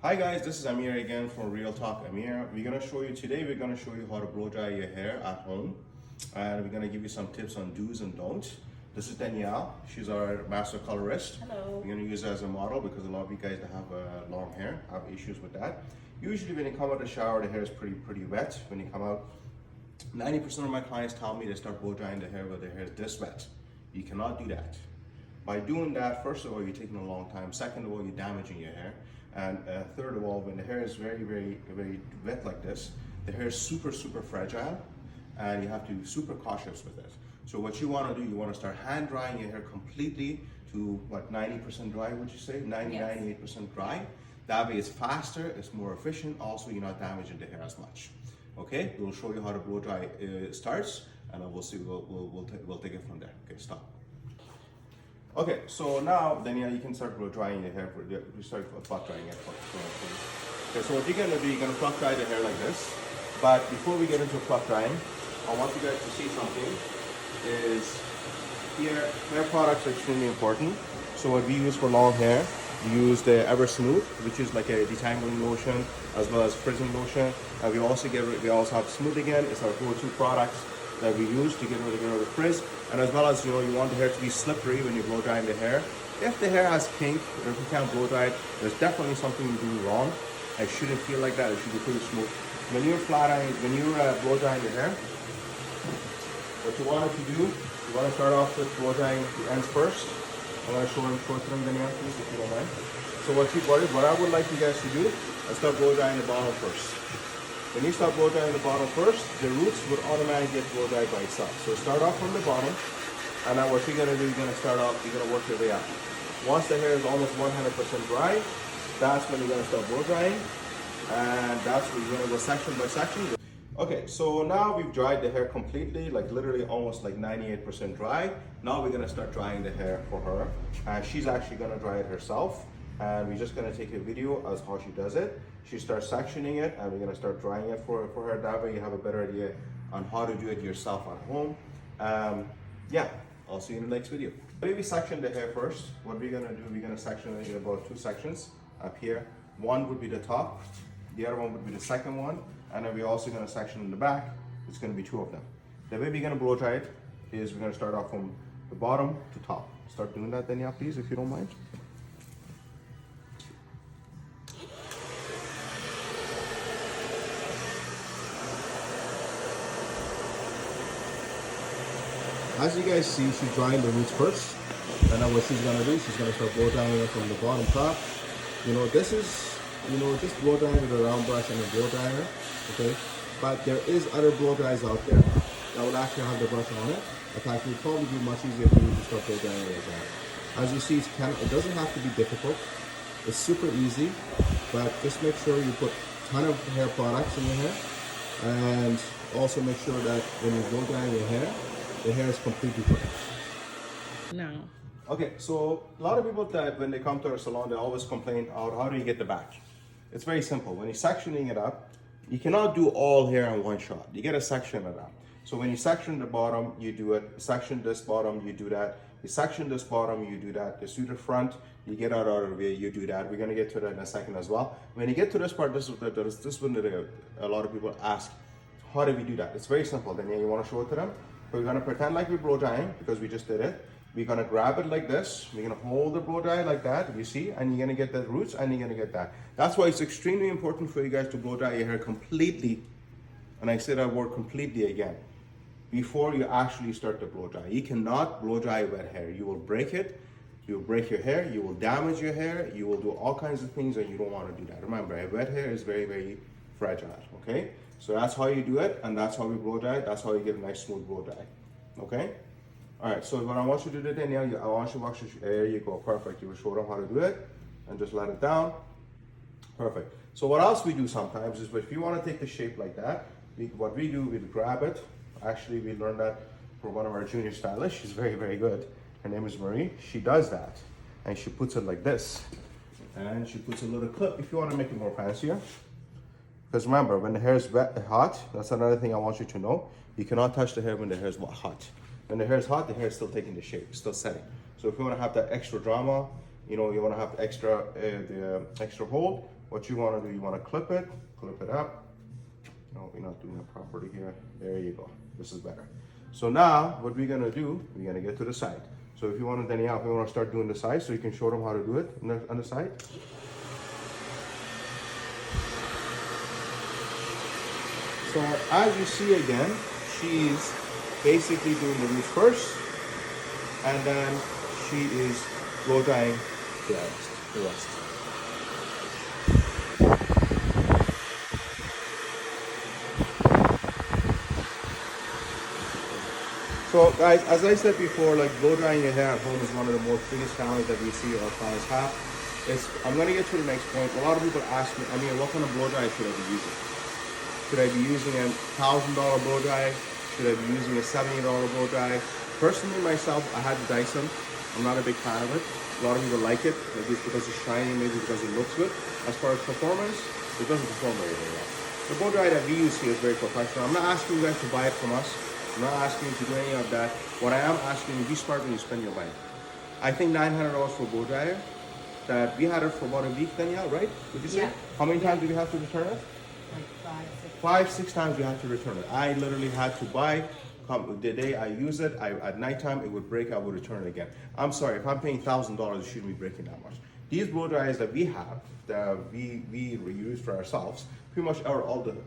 Hi guys, this is Amir again from Real Talk Amir. We're gonna show you how to blow dry your hair at home, and we're gonna give you some tips on do's and don'ts. This is Danielle. She's our master colorist. Hello. We're gonna use her as a model because a lot of you guys that have long hair have issues with that. Usually when you come out of the shower, the hair is pretty wet. When you come out, 90% of my clients tell me they start blow drying their hair when their hair is this wet. You cannot do that. By doing that, first of all, you're taking a long time. Second of all, you're damaging your hair. And third of all, when the hair is very wet like this, the hair is super fragile, and you have to be super cautious with it. So what you want to do, you want to start hand drying your hair completely to what, 90% dry, would you say? 98% dry. That way it's faster, it's more efficient. Also, you're not damaging the hair as much. Okay, we'll show you how to blow dry starts, and we'll see. We'll take it from there. Okay, stop. Okay, so now, Danielle, you can start blow drying your hair. You start fluff drying it. Okay, so what you're gonna do, you're gonna fluff dry the hair like this. But before we get into fluff drying, I want you guys to see something. Is here, hair products are extremely important. So what we use for long hair, we use the Ever Smooth, which is like a detangling lotion, as well as frizzing lotion. And we also have Smooth Again. It's our go-to products that we use to get rid of the frizz, and as well as, you know, you want the hair to be slippery when you blow dry the hair. If the hair has kink, or if you can't blow dry it, there's definitely something you're doing wrong. It shouldn't feel like that. It should be pretty smooth. When you're blow drying your hair, what you want to do, you want to start off with blow drying the ends first. I'm going to show them, Danielle, please, if you don't mind. So what I would like you guys to do is start blow drying the bottom first. When you start blow drying the bottom first, the roots would automatically get blow dried by itself. So start off from the bottom, and now what you're gonna do, you're gonna work your way up. Once the hair is almost 100% dry, that's when you're gonna start blow drying, and that's when you're gonna go section by section. Okay, so now we've dried the hair completely, like literally almost like 98% dry. Now we're gonna start drying the hair for her, and she's actually gonna dry it herself. And we're just gonna take a video as how she does it. She starts sectioning it, and we're gonna start drying it for her. That way you have a better idea on how to do it yourself at home. Yeah, I'll see you in the next video. Maybe we section the hair first. What we're gonna do, we're gonna section it in about 2 sections up here. One would be the top, the other one would be the second one, and then we're also gonna section in the back. It's gonna be 2 of them. The way we're gonna blow dry it is we're gonna start off from the bottom to top. Start doing that, Danielle, please, if you don't mind. As you guys see, she's drying the roots first, and then what she's gonna do, she's gonna start blow drying it from the bottom top. You know, this is, just blow drying with a round brush and a blow dryer, okay? But there is other blow dryers out there that will actually have the brush on it. In fact, it would probably be much easier for you to start blow drying like that. As you see, it doesn't have to be difficult. It's super easy, but just make sure you put a ton of hair products in your hair, and also make sure that when you blow drying your hair, the hair is completely dry. No. Okay, so a lot of people that when they come to our salon, they always complain, how do you get the back? It's very simple. When you're sectioning it up, you cannot do all hair in one shot. You gotta section it up. So when you section the bottom, you do it. Section this bottom, you do that. You section this bottom, you do that. You do the front, you get out of the way, you do that. We're gonna get to that in a second as well. When you get to this part, this is when a lot of people ask, how do we do that? It's very simple. Then you wanna show it to them? We're gonna pretend like we're blow drying because we just did it. We're gonna grab it like this. We're gonna hold the blow dryer like that, you see, and you're gonna get the roots and you're gonna get that. That's why it's extremely important for you guys to blow dry your hair completely, and I say that word completely again, before you actually start to blow dry. You cannot blow dry wet hair. You will break it, you will break your hair, you will damage your hair, you will do all kinds of things, and you don't wanna do that. Remember, wet hair is very fragile, okay? So that's how you do it, and that's how we blow dry it. That's how you get a nice smooth blow dry, okay? All right, so what I want you to do, Danielle, I want you to watch there you go, perfect. You will show them how to do it, and just let it down, perfect. So what else we do sometimes is, if you want to take the shape like that, what we do, we grab it. Actually, we learned that from one of our junior stylists. She's very good. Her name is Marie. She does that, and she puts it like this, and she puts a little clip if you want to make it more fancier. Because remember, when the hair is hot, that's another thing I want you to know. You cannot touch the hair when the hair is hot. When the hair is hot, the hair is still taking the shape, still setting. So if you want to have that extra drama, you want to have extra hold, what you want to do, you want to clip it up. No, we're not doing it properly here. There you go. This is better. So now what we're gonna do, we're gonna get to the side. So if you want to, Danielle, if you want to start doing the side, so you can show them how to do it on the side. So as you see again, she's basically doing the roots first, and then she is blow drying the rest. So guys, as I said before, like blow drying your hair at home is one of the most biggest challenges that we see our clients have. I'm gonna get to the next point. A lot of people ask me, Amir, what kind of blow dry should I be using? Should I be using a $1,000 blow dry? Should I be using a $70 blow dry? Personally, myself, I had the Dyson. I'm not a big fan of it. A lot of people like it, maybe it's because it's shiny, maybe because it looks good. As far as performance, it doesn't perform very well. The blow dry that we use here is very professional. I'm not asking you guys to buy it from us. I'm not asking you to do any of that. What I am asking you, be smart when you spend your money. I think $900 for a blow dryer, that we had it for about a week, Danielle, right? Would you say? Yeah. How many times did we have to return it? Like 5-6 times we had to return it. I literally had to buy, the day I use it, at nighttime it would break, I would return it again. I'm sorry, if I'm paying $1,000, it shouldn't be breaking that much. These blow dryers that we have, that we reuse for ourselves, pretty much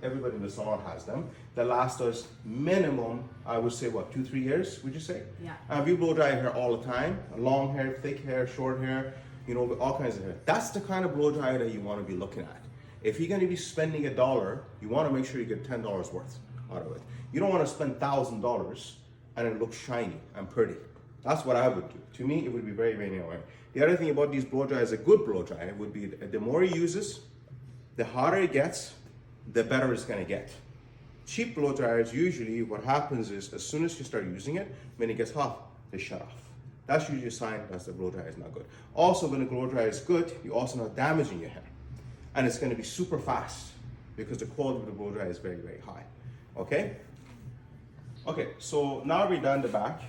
everybody in the salon has them, that last us minimum, I would say, what, 2-3 years, would you say? Yeah. We blow dry hair all the time, long hair, thick hair, short hair, you know, all kinds of hair. That's the kind of blow dryer that you want to be looking at. If you're going to be spending $1, you want to make sure you get $10 worth out of it. You don't want to spend $1,000 and it looks shiny and pretty. That's what I would do. To me, it would be very, very annoying. The other thing about these blow dryers, a good blow dryer would be the more he uses, the hotter it gets, the better it's going to get. Cheap blow dryers, usually what happens is as soon as you start using it, when it gets hot, they shut off. That's usually a sign that the blow dryer is not good. Also, when a blow dryer is good, you're also not damaging your hair. And it's going to be super fast because the quality of the blow dryer is very, very high. Okay? Okay, so now we've done the back.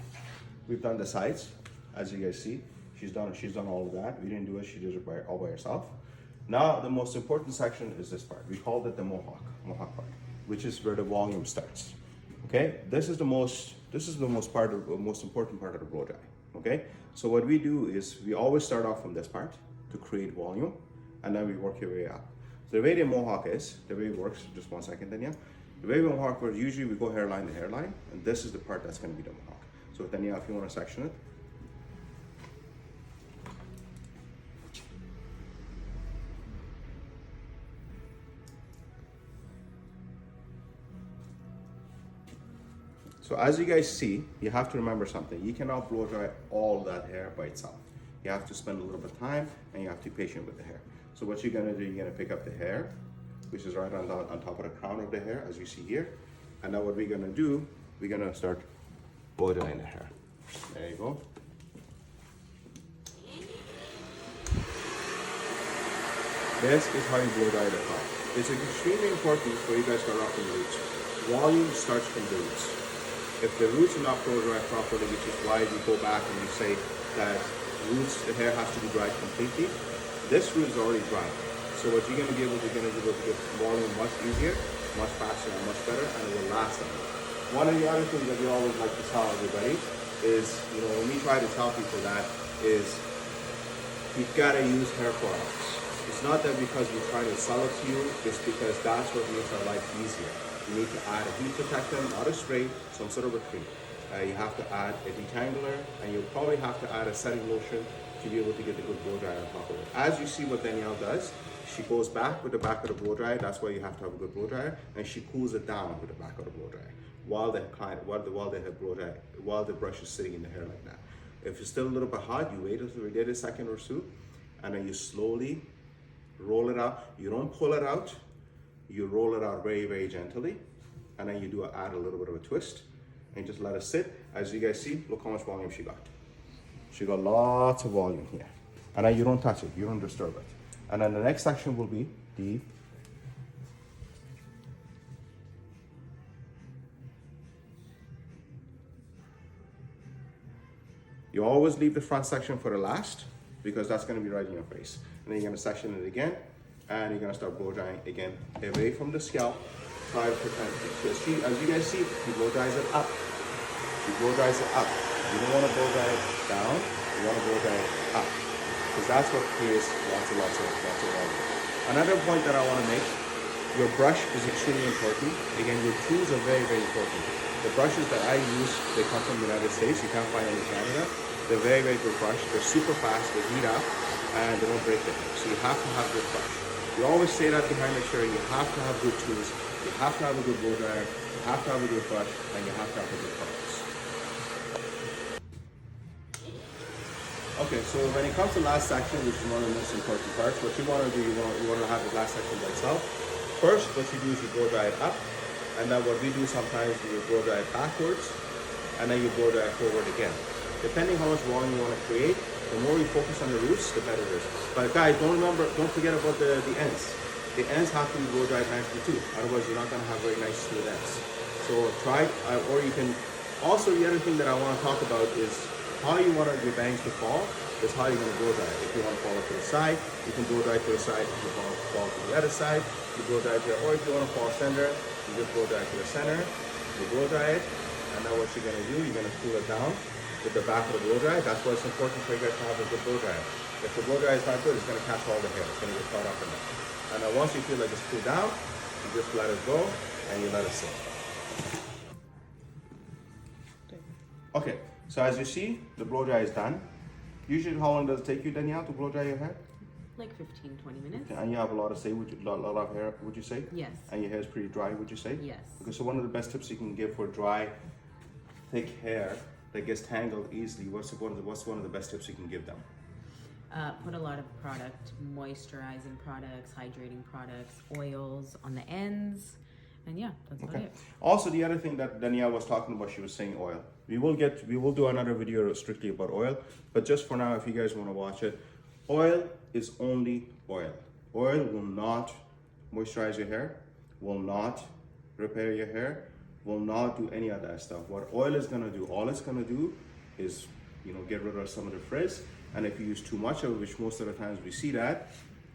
We've done the sides. As you guys see, she's done all of that. We didn't do it, she did it all by herself. Now, the most important section is this part. We called it the mohawk part, which is where the volume starts. Okay? This is the most important part of the blow dry. Okay? So what we do is we always start off from this part to create volume, and then we work your way up. So the way the mohawk is, the way it works, just 1 second, Danielle. The way the mohawk works, usually we go hairline to hairline, and this is the part that's going to be the mohawk. So Danielle, if you want to section it. So as you guys see, you have to remember something. You cannot blow dry all that hair by itself. You have to spend a little bit of time, and you have to be patient with the hair. So what you're gonna do, you're gonna pick up the hair, which is right on top of the crown of the hair, as you see here. And now what we're gonna do, we're gonna start blow drying the hair. There you go. This is how you blow dry the top. It's extremely important for you guys to start off from the roots. Volume starts from the roots. If the roots are not blow dry properly, which is why we go back and we say that roots, the hair has to be dried completely. This root is already dry. So what you're going to be able to get volume much easier, much faster, and much better, and it will last longer. One of the other things that we always like to tell everybody is, you know, when we try to tell people that is, you've got to use hair products. It's not that because we're trying to sell it to you, it's because that's what makes our life easier. You need to add a heat protectant, not a spray, some sort of a cream. You have to add a detangler, and you'll probably have to add a setting lotion to be able to get the good blow dryer on top of it. As you see what Danielle does, she goes back with the back of the blow dryer. That's why you have to have a good blow dryer, and she cools it down with the back of the blow dryer while the brush is sitting in the hair like that. If it's still a little bit hot, you wait a second or two, and then you slowly roll it out. You don't pull it out. You roll it out very, very gently, and then you add a little bit of a twist, and just let it sit. As you guys see, look how much volume she got. She got lots of volume here. And then you don't touch it, you don't disturb it. And then the next section will be the you always leave the front section for the last, because that's going to be right in your face. And then you're going to section it again, and you're gonna start blow drying again away from the scalp. Try to prevent it. So as you guys see, he blow dries it up. He blow dries it up. You don't want to blow dry it down. You want to blow dry it up, because that's what creates lots of volume. Another point that I want to make: your brush is extremely important. Again, your tools are very, very important. The brushes that I use, they come from the United States. You can't find them in Canada. They're very, very good brush. They're super fast. They heat up, and they don't break the hair. So you have to have good brush. We always say that behind the chair. You have to have good tools. You have to have a good blow dryer. You have to have a good brush, and you have to have a good products. Okay, so when it comes to last section, which is one of the most important parts, what you want to do, you want to have the last section by itself. First, what you do is you blow dry it up, and then what we do sometimes, you blow dry it backwards, and then you blow dry it forward again. Depending how much volume you want to create, the more you focus on the roots, the better it is. But guys, don't forget about the ends. The ends have to be blow dried nicely too, otherwise you're not going to have very nice smooth ends. So try, or you can, also the other thing that I want to talk about is how you want your bangs to fall is how you're going to blow dry it. If you want to fall to the side, you can blow dry to the side. If you want to fall to the other side, you blow dry to the, or if you want to fall center, you just blow dry to the center, you blow dry it, and now what you're going to do, you're going to cool it down with the back of the blow dryer. That's why it's important for you guys to have a good blow dryer. If the blow dryer is not good, it's going to catch all the hair. It's going to get caught up in it. And then once you feel like it's cooled down, you just let it go and you let it sit. Okay, so as you see, the blow dry is done. Usually, how long does it take you, Danielle, to blow dry your hair? Like 15-20 minutes. Okay, and you have a lot of lot of hair, would you say? Yes. And your hair is pretty dry, would you say? Yes. Okay, so one of the best tips you can give for dry, thick hair that gets tangled easily, what's one of the best tips you can give them? Put a lot of product, moisturizing products, hydrating products, oils on the ends, and yeah, that's about it. Also, the other thing that Danielle was talking about, she was saying oil. We will do another video strictly about oil, but just for now, if you guys want to watch it, oil is only oil. Oil will not moisturize your hair, will not repair your hair, will not do any of that stuff. What oil is gonna do, all it's gonna do is, get rid of some of the frizz. And if you use too much of it, which most of the times we see that,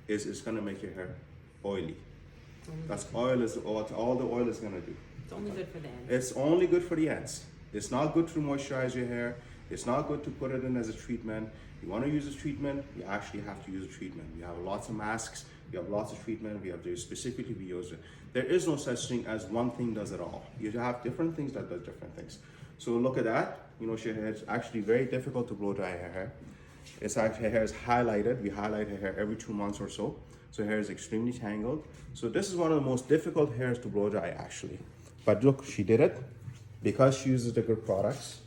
is it's gonna make your hair oily. That's all the oil is gonna do. It's only good for the ends. It's only good for the ends. It's not good to moisturize your hair. It's not good to put it in as a treatment. You wanna use a treatment, you actually have to use a treatment. We have lots of masks, we have lots of treatment, we have to specifically be used. There is no such thing as one thing does it all. You have different things that does different things. So look at that. She has actually very difficult to blow dry her hair. It's actually, her hair is highlighted. We highlight her hair every 2 months or so. So her hair is extremely tangled. So this is one of the most difficult hairs to blow dry actually. But look, she did it because she uses the good products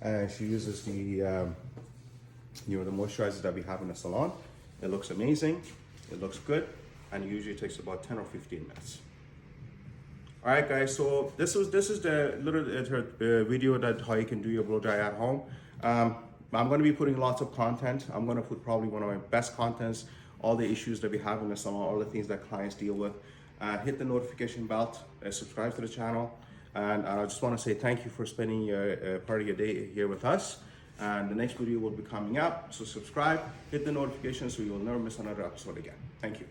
and she uses the the moisturizers that we have in the salon. It looks amazing. It looks good, and it usually takes about 10 or 15 minutes. All right, guys. So this is the little video that how you can do your blow dry at home. I'm going to be putting lots of content. I'm going to put probably one of my best contents, all the issues that we have in the salon, all the things that clients deal with. Hit the notification bell, subscribe to the channel, and I just want to say thank you for spending your part of your day here with us. And the next video will be coming up, so subscribe, hit the notification so you will never miss another episode again. Thank you.